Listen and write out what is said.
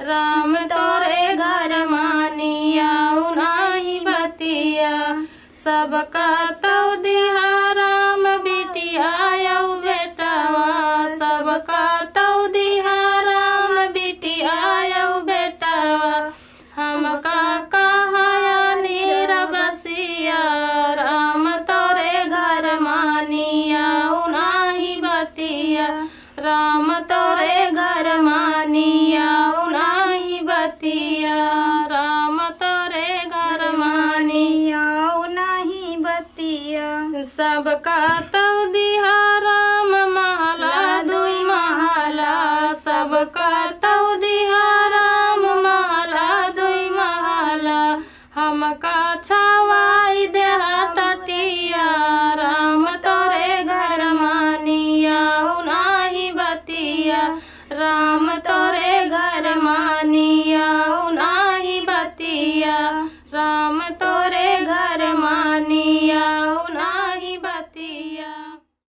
राम तोरे घर मानिया नाही बतिया सबका तो दिहा राम बिटिया यौ बेटवा सबका तो दिहा राम बिटिया यौ बेटवा हमका कहाया निरबसिया राम तोरे घर मानिया नाही बतिया राम तोरे घर मानिया नाही बतिया राम तोरे घर मानिया नाही बतिया सबका तो दिहा राम महला दुई महला सबका तो दिहा राम महला दुई महला हमका छावाई देहा तटिया राम तोरे घर मानिया नाही बतिया राम तोरे घर मानिया